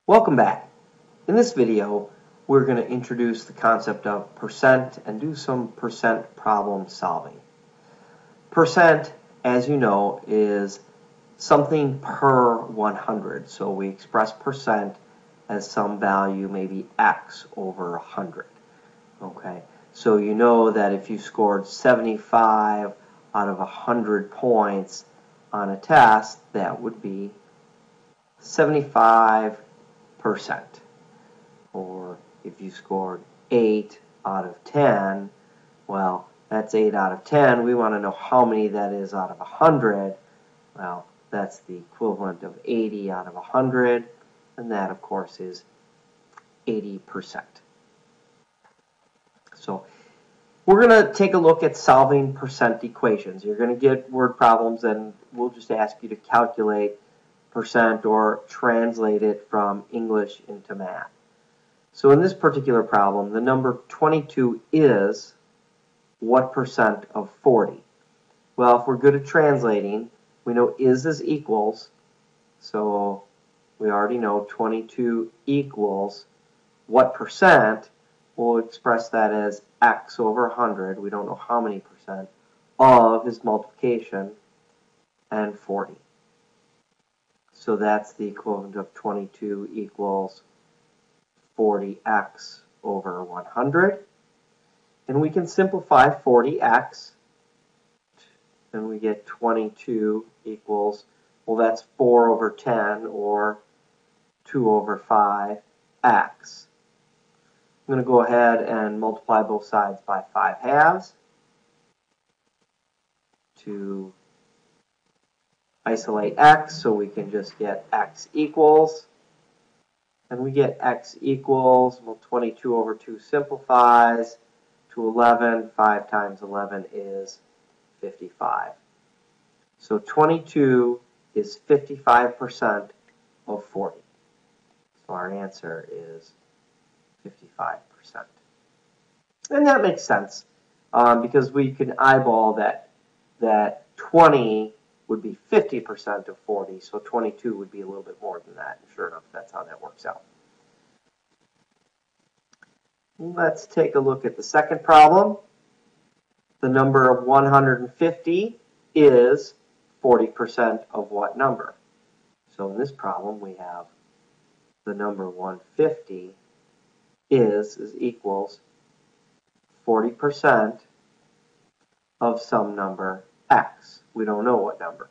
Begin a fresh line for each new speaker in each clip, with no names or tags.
Welcome back. In this video, we're going to introduce the concept of percent and do some percent problem solving. Percent, as you know, is something per 100. So we express percent as some value, maybe x over 100. Okay, so you know that if you scored 75 out of 100 points on a test, that would be 75%. Or if you scored 8 out of 10, well, that's 8 out of 10. We want to know how many that is out of 100. Well, that's the equivalent of 80 out of 100, and that, of course, is 80%. So we're going to take a look at solving percent equations. You're going to get word problems, and we'll just ask you to calculate percent or translate it from English into math. So in this particular problem, the number 22 is what percent of 40? Well, if we're good at translating, we know is equals, so we already know 22 equals what percent. We'll express that as x over 100, we don't know how many percent, of is multiplication, and 40. So that's the equivalent of 22 equals 40x over 100. And we can simplify 40x, and we get 22 equals, well, that's 4 over 10, or 2 over 5x. I'm going to go ahead and multiply both sides by 5 halves to isolate x, so we can just get x equals, and we get x equals, well, 22 over 2 simplifies to 11. 5 times 11 is 55. So 22 is 55% of 40. So our answer is 55%. And that makes sense because we can eyeball that 20 would be 50% of 40, so 22 would be a little bit more than that. And sure enough, that's how that works out. Let's take a look at the second problem. The number of 150 is 40% of what number? So in this problem, we have the number 150 is equals 40% of some number x. We don't know what number.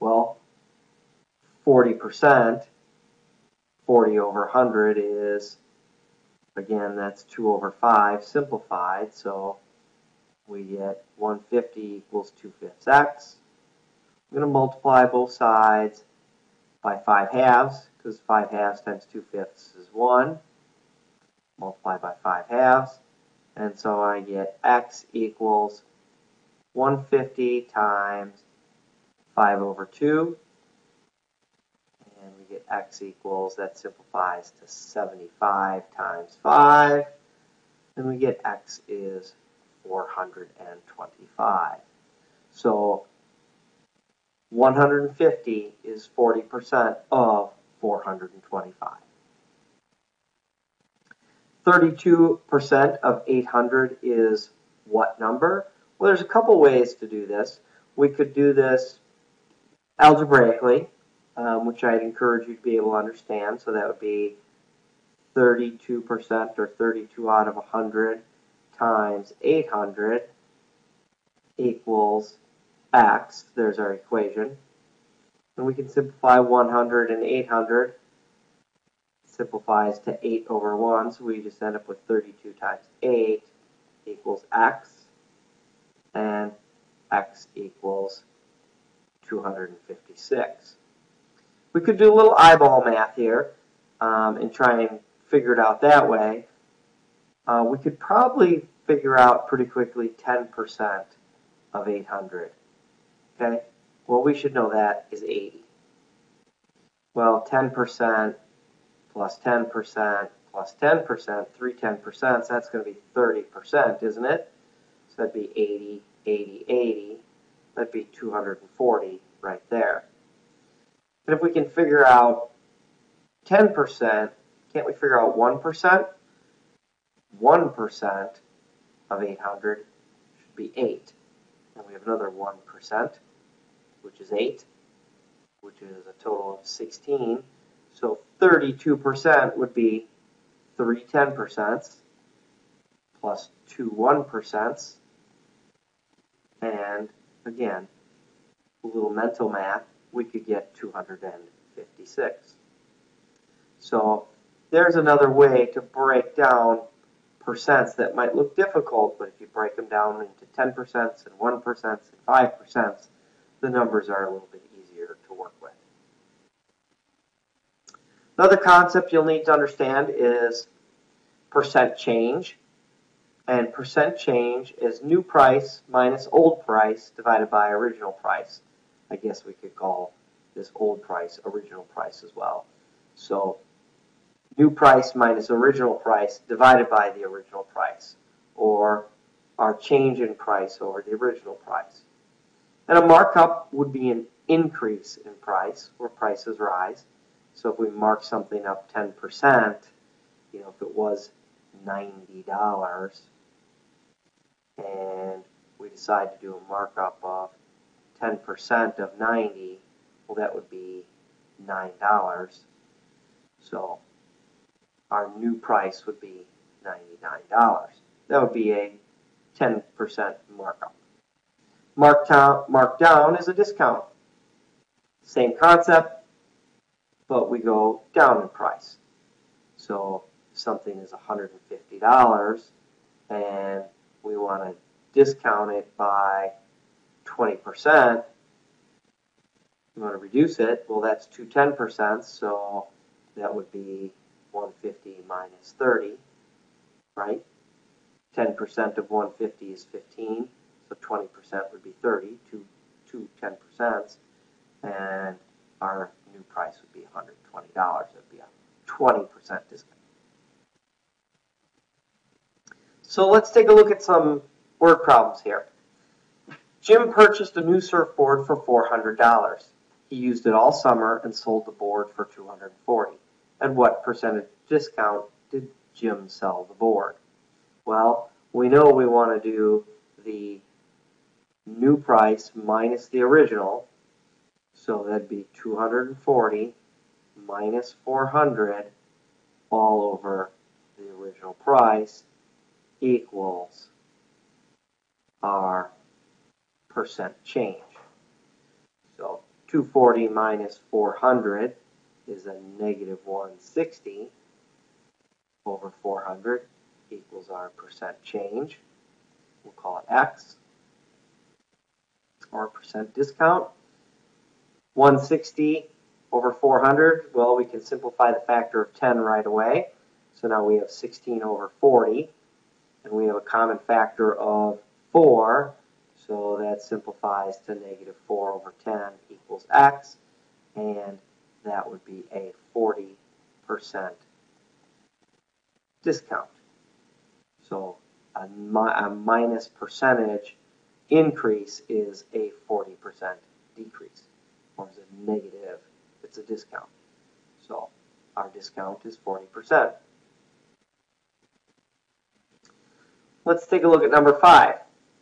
Well, 40%, 40 over 100 is, again, that's 2 over 5 simplified, so we get 150 equals 2/5 x. I'm going to multiply both sides by 5 halves, because 5 halves times 2/5 is 1. Multiply by 5 halves, and so I get x equals 150 times 5 over 2, and we get x equals, that simplifies to 75 times 5, and we get x is 425. So 150 is 40% of 425. 32% of 800 is what number? Well, there's a couple ways to do this. We could do this algebraically, which I'd encourage you to be able to understand. So that would be 32% or 32 out of 100 times 800 equals x. There's our equation. And we can simplify 100 and 800. Simplifies to 8 over 1, so we just end up with 32 times 8 equals x, and x equals 256. We could do a little eyeball math here and try and figure it out that way. We could probably figure out pretty quickly 10% of 800. Okay, well, we should know that is 80. Well, 10% plus 10% plus 10%, 3 10%, so that's going to be 30%, isn't it? So that'd be 80, 80, 80. That'd be 240 right there. And if we can figure out 10%, can't we figure out 1%? 1% of 800 should be 8. And we have another 1%, which is 8, which is a total of 16. So 32% would be 3 10% plus 2 1%. And again, a little mental math, we could get 256. So there's another way to break down percents that might look difficult, but if you break them down into 10% and 1% and 5%, the numbers are a little bit easier to work with. Another concept you'll need to understand is percent change. And percent change is new price minus old price divided by original price. I guess we could call this old price original price as well. So new price minus original price divided by the original price, or our change in price over the original price. And a markup would be an increase in price where prices rise. So if we mark something up 10%, if it was $90 and we decide to do a markup of 10% of 90, well, that would be $9. So our new price would be $99. That would be a 10% markup. Markdown is a discount. Same concept, but we go down in price. So if something is $150 and we want to discount it by 20%, we want to reduce it, well, that's 2 10%, so that would be 150 minus 30, right? 10% of 150 is 15, so 20% would be 30, two 10%, and our new price would be $120. It would be a 20% discount. So let's take a look at some word problems here. Jim purchased a new surfboard for $400. He used it all summer and sold the board for $240. At what percentage discount did Jim sell the board? Well, we know we want to do the new price minus the original. So that'd be 240 minus 400 all over the original price equals our percent change. So 240 minus 400 is a negative 160 over 400 equals our percent change. We'll call it X, or percent discount. 160 over 400, well, we can simplify the factor of 10 right away. So now we have 16 over 40, and we have a common factor of 4, so that simplifies to negative 4 over 10 equals X, and that would be a 40% discount. So a minus percentage increase is a 40% decrease, or is a negative, it's a discount. So our discount is 40%. Let's take a look at number 5.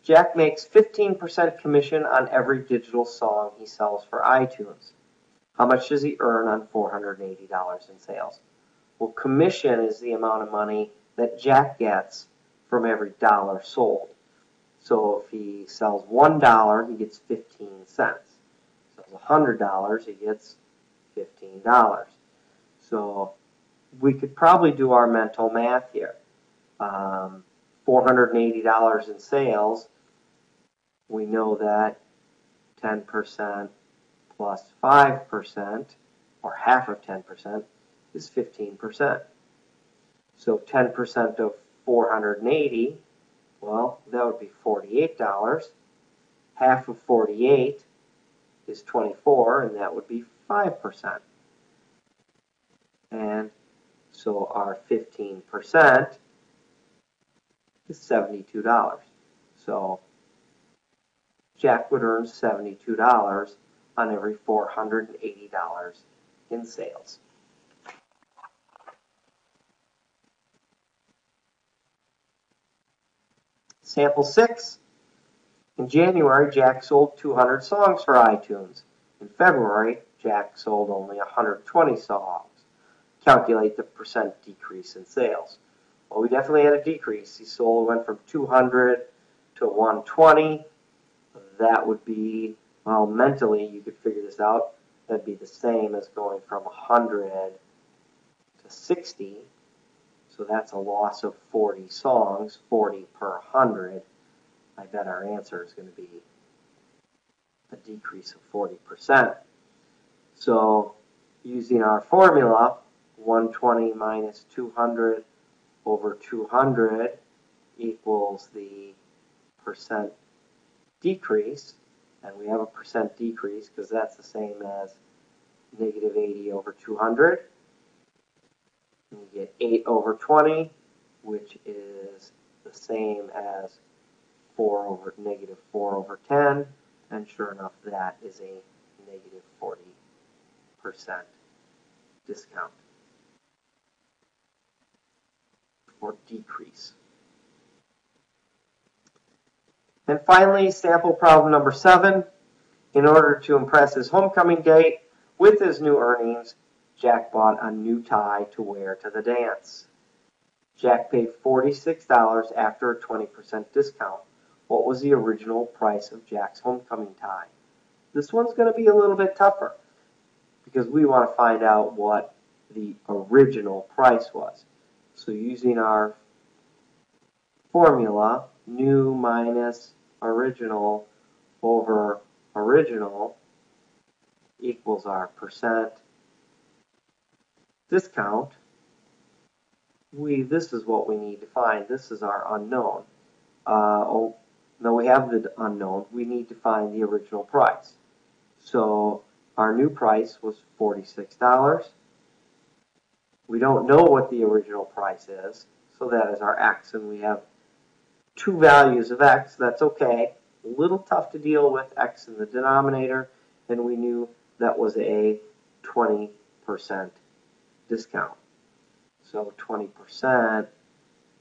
Jack makes 15% commission on every digital song he sells for iTunes. How much does he earn on $480 in sales? Well, commission is the amount of money that Jack gets from every dollar sold. So if he sells $1, he gets 15 cents. Sells $100, he gets $15. So we could probably do our mental math here. $480 in sales, we know that 10% plus 5%, or half of 10%, is 15%. So 10% of 480, well, that would be $48. Half of 48 is 24, and that would be 5%. And so our 15% is $72. So Jack would earn $72 on every $480 in sales. Sample 6. In January, Jack sold 200 songs for iTunes. In February, Jack sold only 120 songs. Calculate the percent decrease in sales. Well, we definitely had a decrease. He went from 200 to 120. That would be, well, mentally, you could figure this out. That'd be the same as going from 100 to 60. So that's a loss of 40 songs, 40 per 100. I bet our answer is going to be a decrease of 40%. So using our formula, 120 minus 200 over 200 equals the percent decrease. And we have a percent decrease because that's the same as negative 80 over 200. And we get 8 over 20, which is the same as negative 4 over 10. And sure enough, that is a negative 40% discount or decrease. And finally, sample problem number 7. In order to impress his homecoming date with his new earnings, Jack bought a new tie to wear to the dance. Jack paid $46 after a 20% discount. What was the original price of Jack's homecoming tie? This one's going to be a little bit tougher because we want to find out what the original price was. So using our formula, new minus original over original equals our percent discount. This is what we need to find. This is our unknown. Now we have the unknown. We need to find the original price. So our new price was $46. We don't know what the original price is, so that is our x, and we have two values of x. That's okay. A little tough to deal with x in the denominator, and we knew that was a 20% discount. So 20%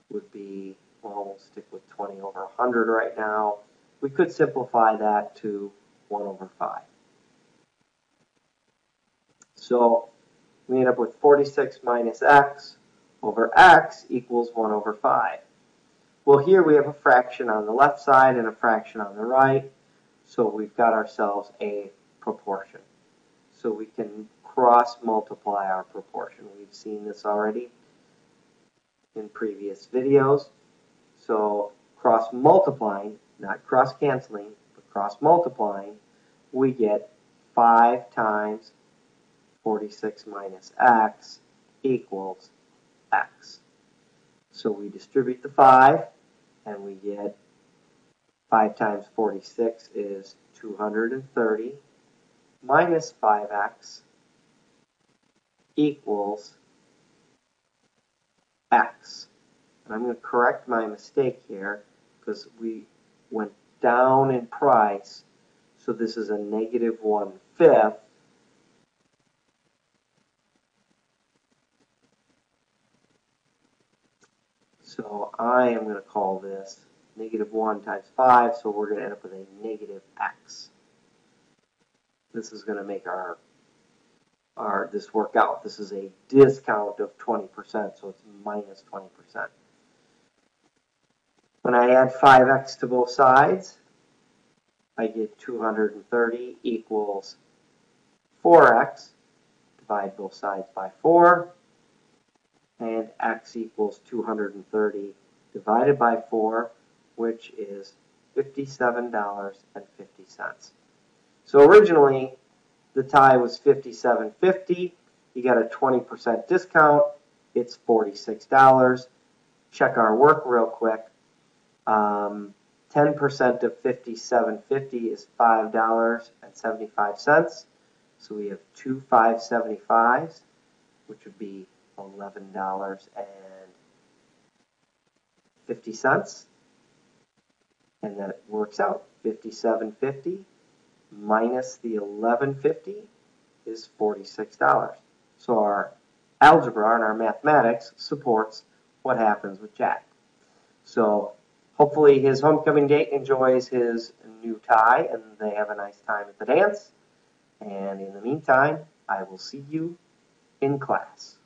would be, well, we'll stick with 20 over 100 right now. We could simplify that to 1 over 5. So we end up with 46 minus x over x equals 1 over 5. Well, here we have a fraction on the left side and a fraction on the right, so we've got ourselves a proportion. So we can cross-multiply our proportion. We've seen this already in previous videos. So cross-multiplying, not cross-canceling, but cross-multiplying, we get 5 times 46 minus x equals x. So we distribute the 5, and we get 5 times 46 is 230 minus 5x equals x. And I'm going to correct my mistake here because we went down in price, so this is a negative 1/5. So I am going to call this negative 1 times 5, so we're going to end up with a negative x. This is going to make this work out. This is a discount of 20%, so it's minus 20%. When I add 5x to both sides, I get 230 equals 4x. Divide both sides by 4. And x equals 230 divided by 4, which is $57.50. So originally, the tie was $57.50. You got a 20% discount. It's $46. Check our work real quick. 10% of $57.50 is $5.75. So we have two $5.75s, which would be $11.50, and that works out. $57.50 minus the $11.50 is $46. So our algebra and our mathematics supports what happens with Jack. So Hopefully his homecoming date enjoys his new tie and they have a nice time at the dance. And in the meantime, I will see you in class.